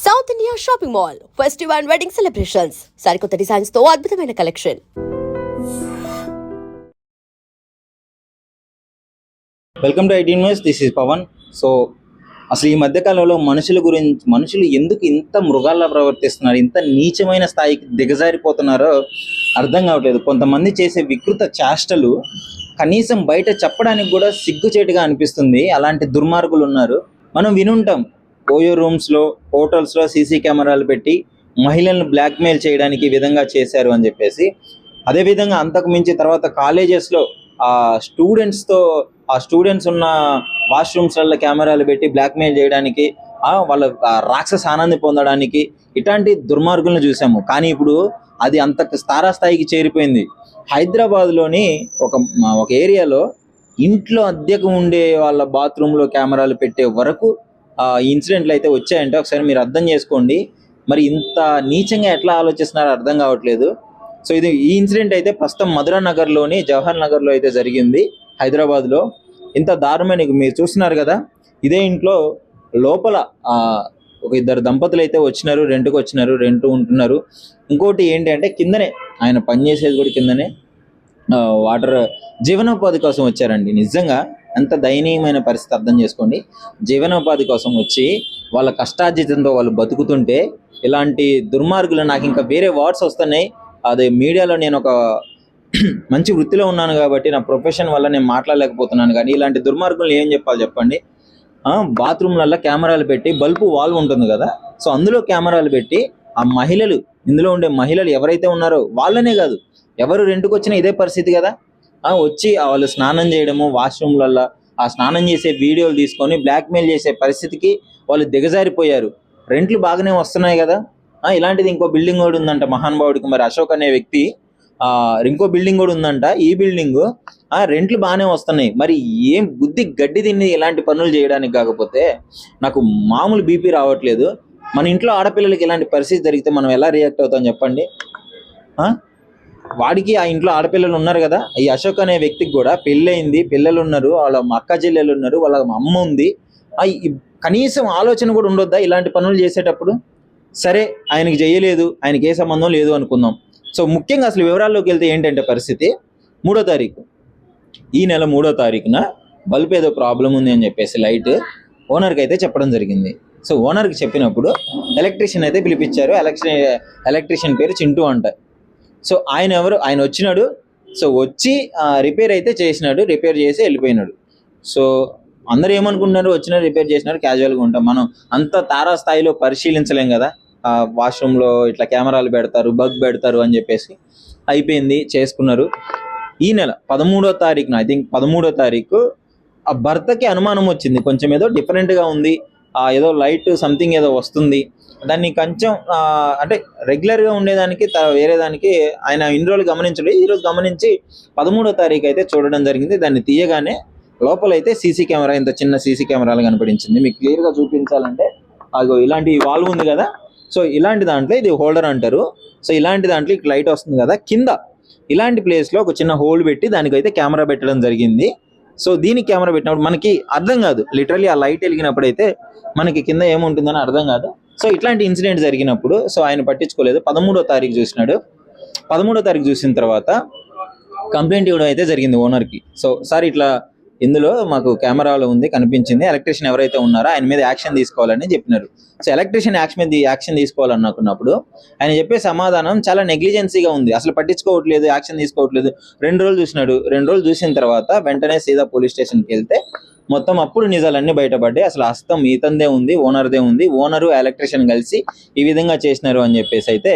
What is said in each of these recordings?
South India shopping mall festival and wedding celebrations సరికొత్త designs తో అద్భుతమైన collection. Welcome to IT news. This is Pavan. So అసలు ఈ మధ్యకాలంలో మనుషులు ఎందుకు ఇంత మృగాల్లా ప్రవర్తిస్తున్నారు, ఇంత నీచమైన స్థాయికి దిగజారిపోతున్నారో అర్థం కావట్లేదు. కొంతమంది చేసే వికృత చేష్టలు కనీసం బయట చెప్పడానికి కూడా సిగ్గుచేటుగా అనిపిస్తుంది. అలాంటి దుర్మార్గులు ఉన్నారు. మనం వినుంటాం, ఓయో రూమ్స్లో, హోటల్స్లో సీసీ కెమెరాలు పెట్టి మహిళలను బ్లాక్మెయిల్ చేయడానికి ఈ విధంగా చేశారు అని చెప్పేసి. అదేవిధంగా అంతకు మించి తర్వాత కాలేజెస్లో ఆ స్టూడెంట్స్ ఉన్న వాష్రూమ్స్లలో కెమెరాలు పెట్టి బ్లాక్మెయిల్ చేయడానికి, వాళ్ళ రాక్షస ఆనంది పొందడానికి ఇట్లాంటి దుర్మార్గులను చూసాము. కానీ ఇప్పుడు అది అంత తారాస్థాయికి చేరిపోయింది. హైదరాబాద్లోని ఒక ఏరియాలో ఇంట్లో అద్దెకు ఉండే వాళ్ళ బాత్రూంలో కెమెరాలు పెట్టే వరకు ఇన్సిడెంట్లు అయితే వచ్చాయంటే ఒకసారి మీరు అర్థం చేసుకోండి. మరి ఇంత నీచంగా ఎట్లా ఆలోచిస్తున్నారో అర్థం కావట్లేదు. సో ఈ ఇన్సిడెంట్ అయితే ప్రస్తుతం మధురా నగర్లోని జవహర్ నగర్లో అయితే జరిగింది, హైదరాబాద్లో. ఇంత దారుణమైన మీరు చూస్తున్నారు కదా, ఇదే ఇంట్లో లోపల ఒక ఇద్దరు దంపతులు అయితే వచ్చినారు, రెంట్ ఉంటున్నారు. ఇంకోటి ఏంటి అంటే కిందనే ఆయన పనిచేసేది కూడా కిందనే, వాటర్ జీవనోపాధి కోసం వచ్చారండి. నిజంగా ఎంత దయనీయమైన పరిస్థితి అర్థం చేసుకోండి. జీవనోపాధి కోసం వచ్చి వాళ్ళ కష్టార్జితంతో వాళ్ళు బతుకుతుంటే ఇలాంటి దుర్మార్గులు, నాకు ఇంకా వేరే వర్డ్స్ వస్తున్నాయి. అదే మీడియాలో నేను ఒక మంచి వృత్తిలో ఉన్నాను కాబట్టి నా ప్రొఫెషన్ వల్ల నేను మాట్లాడలేకపోతున్నాను. కానీ ఇలాంటి దుర్మార్గులు ఏం చెప్పాలి చెప్పండి. బాత్రూమ్లలో కెమెరాలు పెట్టి, బల్బు వాల్ ఉంటుంది కదా, సో అందులో కెమెరాలు పెట్టి ఆ మహిళలు, ఇందులో ఉండే మహిళలు ఎవరైతే ఉన్నారో వాళ్ళనే కాదు, ఎవరు రెంట్కి వచ్చినా ఇదే పరిస్థితి కదా. వచ్చి వాళ్ళు స్నానం చేయడము వాష్రూమ్లలో, ఆ స్నానం చేసే వీడియోలు తీసుకొని బ్లాక్మెయిల్ చేసే పరిస్థితికి వాళ్ళు దిగజారిపోయారు. రెంట్లు బాగానే వస్తున్నాయి కదా. ఇలాంటిది ఇంకో బిల్డింగ్ కూడా ఉందంట మహానుభావుడికి, మరి అశోక్ అనే వ్యక్తి, ఇంకో బిల్డింగ్ కూడా ఉందంట. ఈ బిల్డింగ్ రెంట్లు బాగానే వస్తున్నాయి. మరి ఏం బుద్ధి గడ్డి తిని ఇలాంటి పనులు చేయడానికి? కాకపోతే నాకు మామూలు బీపీ రావట్లేదు. మన ఇంట్లో ఆడపిల్లలకి ఇలాంటి పరిస్థితి జరిగితే మనం ఎలా రియాక్ట్ అవుతాం చెప్పండి. వాడికి ఆ ఇంట్లో ఆడపిల్లలు ఉన్నారు కదా, ఈ అశోక్ అనే వ్యక్తికి కూడా పెళ్ళయింది, పిల్లలు ఉన్నారు, వాళ్ళ అక్క చెల్లెలు ఉన్నారు, వాళ్ళ అమ్మ ఉంది. కనీసం ఆలోచన కూడా ఉండొద్దా ఇలాంటి పనులు చేసేటప్పుడు? సరే, ఆయనకి చేయలేదు, ఆయనకి ఏ సంబంధం లేదు అనుకుందాం. సో ముఖ్యంగా అసలు వివరాల్లోకి వెళ్తే ఏంటంటే పరిస్థితి, 3వ తారీఖు, ఈ నెల 3వ తారీఖున బల్బ్ ఏదో ప్రాబ్లం ఉంది అని చెప్పేసి లైట్ ఓనర్కి అయితే చెప్పడం జరిగింది. సో ఓనర్కి చెప్పినప్పుడు ఎలక్ట్రీషియన్ అయితే పిలిపించారు. ఎలక్ట్రీషియన్ పేరు చింటూ అంట. సో ఆయన వచ్చినాడు. సో వచ్చి రిపేర్ అయితే చేసినాడు, రిపేర్ చేసి వెళ్ళిపోయినాడు. సో అందరూ ఏమనుకుంటున్నారు, వచ్చినారు రిపేర్ చేసినారు, క్యాజువల్గా ఉంటాం. మనం అంత తారాస్థాయిలో పరిశీలించలేం కదా. వాష్రూమ్లో ఇట్లా కెమెరాలు పెడతారు, బగ్ పెడతారు అని చెప్పేసి అయిపోయింది, చేసుకున్నారు. ఈ నెల 13వ తారీఖున, ఐ థింక్ 13వ తారీఖు, ఆ భర్తకి అనుమానం వచ్చింది, కొంచెం ఏదో డిఫరెంట్గా ఉంది, ఏదో లైట్ సంథింగ్ ఏదో వస్తుంది. దాన్ని కొంచెం అంటే రెగ్యులర్గా ఉండేదానికి వేరే దానికి ఆయన ఇన్ని రోజులు గమనించలేదు. ఈరోజు గమనించి 13వ తారీఖు అయితే చూడడం జరిగింది. దాన్ని తీయగానే లోపలైతే సీసీ కెమెరా, ఇంత చిన్న సీసీ కెమెరాలు కనిపించింది. మీకు క్లియర్గా చూపించాలంటే అగో ఇలాంటి వాల్వ్ ఉంది కదా, సో ఇలాంటి దాంట్లో ఇది హోల్డర్ అంటారు. సో ఇలాంటి దాంట్లో లైట్ వస్తుంది కదా, కింద ఇలాంటి ప్లేస్లో ఒక చిన్న హోల్ పెట్టి దానికైతే కెమెరా పెట్టడం జరిగింది. సో దీనికి కెమెరా పెట్టినప్పుడు మనకి అర్థం కాదు, లిటరల్లీ ఆ లైట్ వెలిగినప్పుడు అయితే మనకి కింద ఏముంటుందని అర్థం కాదు. సో ఇట్లాంటి ఇన్సిడెంట్ జరిగినప్పుడు సో ఆయన పట్టించుకోలేదు. 13వ తారీఖు చూసినాడు. 13వ తారీఖు చూసిన తర్వాత కంప్లైంట్ ఇవ్వడం అయితే జరిగింది ఓనర్కి. సో సార్ ఇట్లా ఇందులో మాకు కెమెరాలో ఉంది, కనిపించింది, ఎలక్ట్రీషియన్ ఎవరైతే ఉన్నారో ఆయన మీద యాక్షన్ తీసుకోవాలని చెప్పినారు. సో ఎలక్ట్రీషియన్ యాక్షన్ తీసుకోవాలనుకున్నప్పుడు ఆయన చెప్పే సమాధానం చాలా నెగ్లిజెన్సీగా ఉంది. అసలు పట్టించుకోవట్లేదు, యాక్షన్ తీసుకోవట్లేదు. 2 రోజులు చూసినాడు. 2 రోజులు చూసిన తర్వాత వెంటనే సీదా పోలీస్ స్టేషన్కి వెళ్తే మొత్తం అప్పుడు నిజాలన్నీ బయటపడ్డాయి. అసలు హస్తం ఇతందే ఉంది, ఓనర్దే ఉంది, ఓనరు ఎలక్ట్రీషియన్ కలిసి ఈ విధంగా చేసినారు అని చెప్పేసి అయితే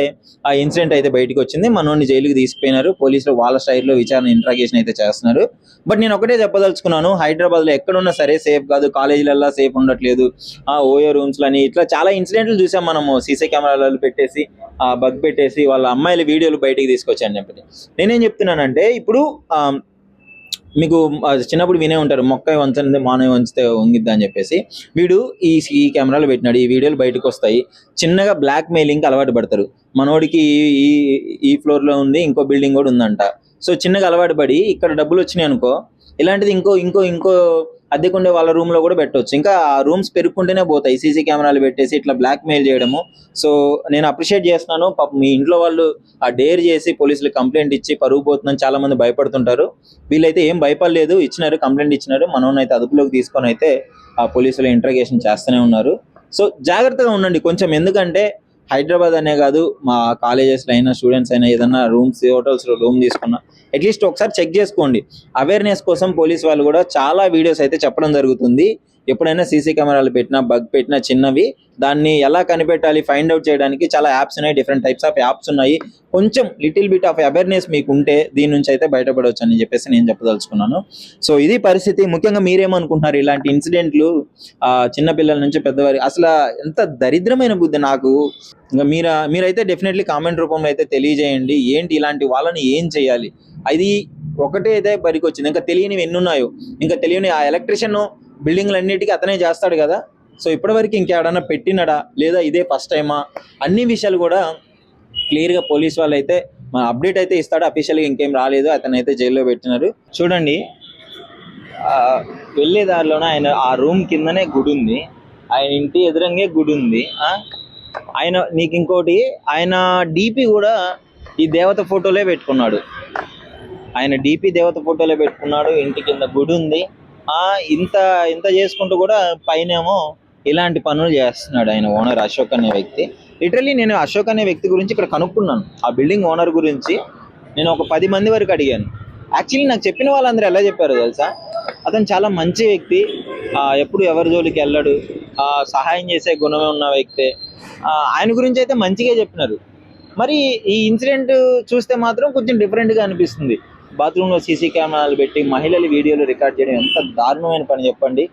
ఆ ఇన్సిడెంట్ అయితే బయటకు వచ్చింది. మనోడిని జైలుకి తీసుకుపోయినారు. పోలీసులు వాళ్ళ స్టైల్లో ఇంట్రాగేషన్ అయితే చేస్తున్నారు. బట్ నేను ఒకటే చెప్పదలుచుకున్నాను, హైదరాబాద్లో ఎక్కడున్నా సరే సేఫ్ కాదు, కాలేజీలలో సేఫ్ ఉండట్లేదు, ఓయో రూమ్స్లని ఇట్లా చాలా ఇన్సిడెంట్లు చూసాం మనము. సీసీ కెమెరాలు పెట్టేసి బగ్ పెట్టేసి వాళ్ళ అమ్మాయిల వీడియోలు బయటికి తీసుకొచ్చాను చెప్పి. నేనేం చెప్తున్నానంటే, ఇప్పుడు మీకు చిన్నప్పుడు వినే ఉంటారు, మొక్క వంచనిది మానవ వంచితే వంగిద్దా అని చెప్పేసి. వీడు ఈ కెమెరాలు పెట్టినాడు, ఈ వీడియోలు బయటకు వస్తాయి, చిన్నగా బ్లాక్ మెయిలింగ్కి అలవాటు పడతారు. మనోడికి ఈ ఫ్లోర్లో ఉంది, ఇంకో బిల్డింగ్ కూడా ఉందంట. సో చిన్నగా అలవాటు పడి ఇక్కడ డబ్బులు వచ్చినాయి అనుకో, ఇలాంటిది ఇంకో అద్దెకుండే వాళ్ళ రూమ్ లో కూడా పెట్టవచ్చు. ఇంకా ఆ రూమ్స్ పెరుగుకుంటూనే పోతాయి సీసీ కెమెరాలు పెట్టేసి ఇట్లా బ్లాక్ మెయిల్ చేయడము. సో నేను అప్రిషియేట్ చేస్తున్నాను. పాపం మీ ఇంట్లో వాళ్ళు ఆ డేర్ చేసి పోలీసులు కంప్లైంట్ ఇచ్చి పరుగు పోతుందని చాలా మంది భయపడుతుంటారు. వీళ్ళైతే ఏం భయపడలేదు, ఇచ్చినారు, కంప్లైంట్ ఇచ్చినారు. మనోనైతే అదుపులోకి తీసుకొని అయితే ఆ పోలీసులు ఇంట్రాగేషన్ చేస్తూనే ఉన్నారు. సో జాగ్రత్తగా ఉండండి కొంచెం, ఎందుకంటే హైదరాబాద్ అనే కాదు, మా కాలేజెస్లో అయినా స్టూడెంట్స్ అయినా ఏదైనా రూమ్స్ హోటల్స్లో రూమ్ తీసుకున్నా అట్లీస్ట్ ఒకసారి చెక్ చేసుకోండి. అవేర్నెస్ కోసం పోలీస్ వాళ్ళు కూడా చాలా వీడియోస్ అయితే చెప్పడం జరుగుతుంది. ఎప్పుడైనా సీసీ కెమెరాలు పెట్టినా బగ్ పెట్టినా చిన్నవి దాన్ని ఎలా కనిపెట్టాలి ఫైండ్ అవుట్ చేయడానికి చాలా యాప్స్ ఉన్నాయి, డిఫరెంట్ టైప్స్ ఆఫ్ యాప్స్ ఉన్నాయి. కొంచెం లిటిల్ బిట్ ఆఫ్ అవేర్నెస్ మీకు ఉంటే దీని నుంచి అయితే బయటపడవచ్చు అని చెప్పేసి నేను చెప్పదలుచుకున్నాను. సో ఇది పరిస్థితి. ముఖ్యంగా మీరేమనుకుంటున్నారు ఇలాంటి ఇన్సిడెంట్లు చిన్నపిల్లల నుంచి పెద్దవారి అసలు ఎంత దరిద్రమైన బుద్ధి నాకు. ఇంకా మీరైతే డెఫినెట్లీ కామెంట్ రూపంలో అయితే తెలియజేయండి, ఏంటి ఇలాంటి వాళ్ళని ఏం చేయాలి. అది ఒకటే అయితే పనికొచ్చింది, ఇంకా తెలియనివి ఎన్ని ఉన్నాయో. ఇంకా తెలియని ఆ ఎలక్ట్రిషియన్ బిల్డింగ్లన్నిటికీ అతనే చేస్తాడు కదా. సో ఇప్పటివరకు ఇంకేడన్నా పెట్టినడా లేదా ఇదే ఫస్ట్ టైమా అన్ని విషయాలు కూడా క్లియర్గా పోలీస్ వాళ్ళు అయితే అప్డేట్ అయితే ఇస్తాడు. అఫీషియల్గా ఇంకేం రాలేదు, అతను అయితే జైల్లో పెట్టినారు. చూడండి వెళ్ళే దారిలోనే ఆయన ఆ రూమ్ కిందనే గుడి ఉంది, ఆయన ఇంటి ఎదురంగే గుడి ఉంది. ఆయన నీకు ఇంకోటి, ఆయన డీపీ కూడా ఈ దేవత ఫోటోలే పెట్టుకున్నాడు. ఆయన డీపీ దేవత ఫోటోలే పెట్టుకున్నాడు, ఇంటి కింద గుడి ఉంది. ఇంత ఇంత చేసుకుంటూ కూడా పైనేమో ఇలాంటి పనులు చేస్తున్నాడు ఆయన ఓనర్ అశోక్ అనే వ్యక్తి. లిటరల్లీ నేను అశోక్ అనే వ్యక్తి గురించి ఇక్కడ కనుక్కున్నాను, ఆ బిల్డింగ్ ఓనర్ గురించి నేను ఒక 10 మంది వరకు అడిగాను. యాక్చువల్లీ నాకు చెప్పిన వాళ్ళందరూ ఎలా చెప్పారో తెలుసా, అతను చాలా మంచి వ్యక్తి, ఎప్పుడు ఎవరి జోలికి వెళ్ళడు, సహాయం చేసే గుణమే ఉన్న వ్యక్తే. ఆయన గురించి అయితే మంచిగా చెప్పినారు. మరి ఈ ఇన్సిడెంట్ చూస్తే మాత్రం కొంచెం డిఫరెంట్గా అనిపిస్తుంది. బాత్రూంలో సీసీ కెమెరాలు పెట్టి మహిళలు వీడియోలు రికార్డ్ చేయడం ఎంత దారుణమైన పని చెప్పండి.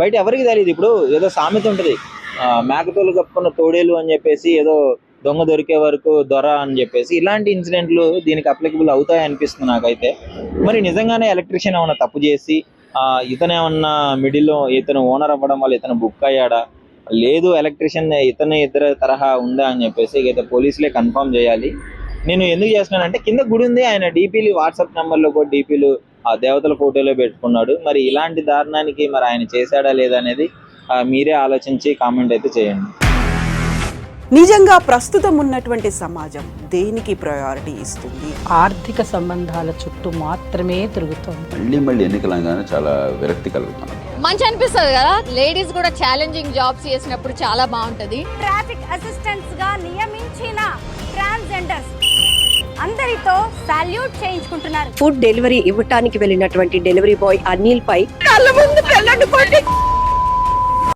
బయట ఎవరికి తెలియదు. ఇప్పుడు ఏదో సామెత ఉంటుంది, మేకతోలు కప్పుకున్న తోడేలు అని చెప్పేసి, ఏదో దొంగ దొరికే వరకు దొర అని చెప్పేసి. ఇలాంటి ఇన్సిడెంట్లు దీనికి అప్లికబుల్ అవుతాయి అనిపిస్తుంది నాకైతే. మరి నిజంగానే ఎలక్ట్రీషియన్ ఏమన్నా తప్పు చేసి ఇతను ఏమన్నా మిడిల్లో ఇతను ఓనర్ అవ్వడం వల్ల ఇతను బుక్ అయ్యాడా, లేదు ఎలక్ట్రీషియన్ ఇతర తరహా ఉందా అని చెప్పేసి అయితే పోలీసులే కన్ఫర్మ్ చేయాలి. నేను ఎందుకు చేస్తున్నానంటే కింద గుడి ఉంది, ఆయన డీపీలు వాట్సాప్ నెంబర్లో కూడా డీపీలు ఆ దేవతల ఫోటోలో పెట్టుకున్నాడు. మరి ఇలాంటి దారుణానికి మరి ఆయన చేశాడా లేదా అనేది మీరే ఆలోచించి కామెంట్ అయితే చేయండి. నిజంగా ప్రస్తుతం ఉన్నటువంటి సమాజం దేనికి ప్రయారిటీ ఇస్తుంది? ఆర్థిక సంబంధాల చుట్టూ మాత్రమే తిరుగుతోంది. మళ్ళీ ఎన్నికలంగానే చాలా విరక్తి కలుగుతున్నాం. మంచి అనిపిస్తుంది కదా, లేడీస్ కూడా ఛాలెంజింగ్ జాబ్స్ చేసినప్పుడు చాలా బాగుంటది. ట్రాఫిక్ అసిస్టెంట్స్ గా నియమించిన ట్రాన్స్జెండర్స్ అందరితో సాల్యూట్ చేయించుకుంటున్నారు. ఫుడ్ డెలివరీ ఇవ్వటానికి వెళ్ళినటువంటి డెలివరీ బాయ్ అనిల్ పై కళ్ళ ముందు